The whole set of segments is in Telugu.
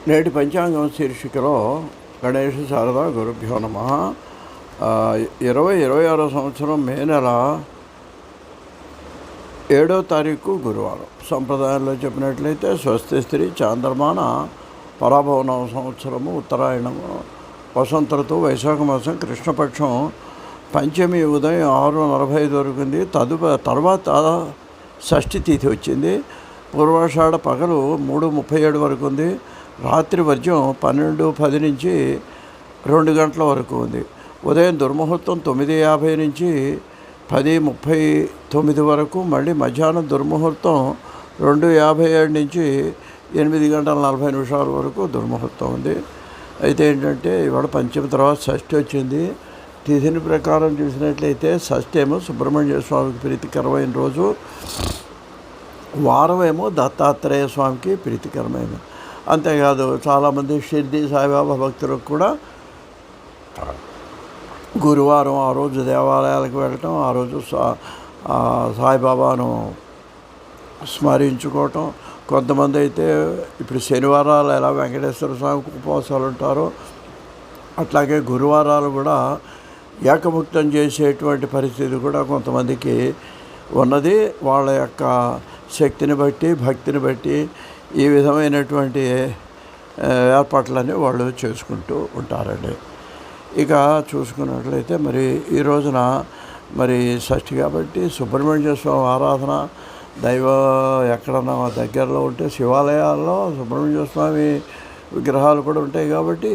నేటి పంచాంగం శీర్షికలో గణేష శారద గురుభ్యో నమ. 2026 సంవత్సరం మే నెల 7వ తారీఖు గురువారం. సంప్రదాయంలో చెప్పినట్లయితే స్వస్తి స్త్రీ చాంద్రమాన పరాభవనం సంవత్సరము, ఉత్తరాయణము, వసంత ఋతువు, వైశాఖ మాసం, కృష్ణపక్షం, పంచమి ఉదయం 6:45 వరకు ఉంది. తర్వాత షష్ఠి తిథి వచ్చింది. పూర్వాషాఢ పగలు 3:37 వరకు ఉంది. రాత్రి వర్జం 12:10 నుంచి 2 గంటల వరకు ఉంది. ఉదయం దుర్ముహూర్తం 9:50 నుంచి 10:39 వరకు. మళ్ళీ మధ్యాహ్నం దుర్ముహూర్తం 2:57 నుంచి 8:40 వరకు దుర్ముహూర్తం ఉంది. అయితే ఏంటంటే ఇవాళ పంచమి తర్వాత షష్ఠి వచ్చింది. తిథిని ప్రకారం చూసినట్లయితే షష్ఠి ఏమో సుబ్రహ్మణ్య స్వామికి ప్రీతికరమైన రోజు, వారం ఏమో దత్తాత్రేయ స్వామికి ప్రీతికరమైన. అంతేకాదు చాలామంది షిర్డీ సాయిబాబా భక్తులకు కూడా గురువారం ఆ రోజు దేవాలయాలకు వెళ్ళటం, ఆ రోజు సాయిబాబాను స్మరించుకోవటం. కొంతమంది అయితే ఇప్పుడు శనివారాలు ఎలా వెంకటేశ్వర స్వామికి ఉపవాసాలు ఉంటారో అట్లాగే గురువారాలు కూడా ఏకముక్తం చేసేటువంటి పరిస్థితి కూడా కొంతమందికి ఉన్నది. వాళ్ళ యొక్క శక్తిని బట్టి, భక్తిని బట్టి ఈ విధమైనటువంటి ఏర్పాట్లన్నీ వాళ్ళు చేసుకుంటూ ఉంటారండి. ఇక చూసుకున్నట్లయితే మరి ఈ రోజున మరి షష్ఠి కాబట్టి సుబ్రహ్మణ్య స్వామి ఆరాధన, ఎక్కడన్నా దగ్గరలో ఉంటే శివాలయాల్లో సుబ్రహ్మణ్య స్వామి విగ్రహాలు కూడా ఉంటాయి కాబట్టి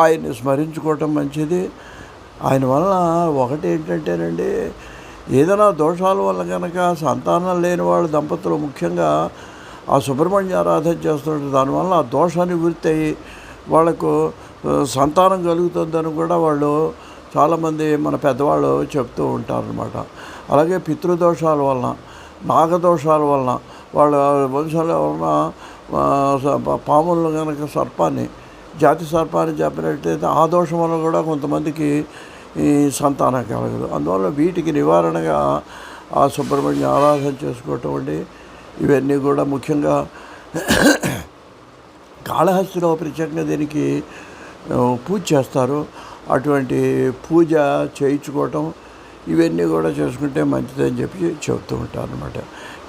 ఆయన్ని స్మరించుకోవటం మంచిది. ఆయన వలన ఒకటి ఏంటంటేనండి, ఏదైనా దోషాల వల్ల కనుక సంతానం లేని వాళ్ళు దంపతులు ముఖ్యంగా ఆ సుబ్రహ్మణ్య ఆరాధన చేస్తుంటే దానివల్ల ఆ దోష నివృత్తి అయ్యి వాళ్ళకు సంతానం కలుగుతుందని కూడా వాళ్ళు చాలామంది మన పెద్దవాళ్ళు చెప్తూ ఉంటారనమాట. అలాగే పితృదోషాల వలన, నాగదోషాల వలన, వాళ్ళ వంశంలో వలన పాములను కనుక సర్పాన్ని, జాతి సర్పాన్ని చెప్పినట్టయితే ఆ దోషం వల్ల కూడా కొంతమందికి ఈ సంతానం కలగదు. అందువల్ల వీటికి నివారణగా ఆ సుబ్రహ్మణ్య ఆరాధన చేసుకోవటం అండి. ఇవన్నీ కూడా ముఖ్యంగా కాళహస్తిలో ప్రత్యేకంగా దీనికి పూజ చేస్తారు. అటువంటి పూజ చేయించుకోవటం ఇవన్నీ కూడా చేసుకుంటే మంచిదని చెప్పి చెబుతూ ఉంటారు అనమాట.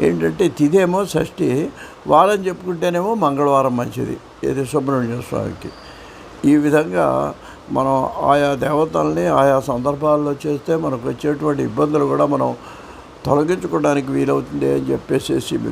ఏంటంటే తిథేమో షష్ఠి, వారం చెప్పుకుంటేనేమో మంగళవారం మంచిది, ఏది సుబ్రహ్మణ్య స్వామికి. ఈ విధంగా మనం ఆయా దేవతల్ని ఆయా సందర్భాల్లో చేస్తే మనకు వచ్చేటువంటి ఇబ్బందులు కూడా మనం తొలగించుకోవడానికి వీలవుతుంది అని చెప్పేసి మీకు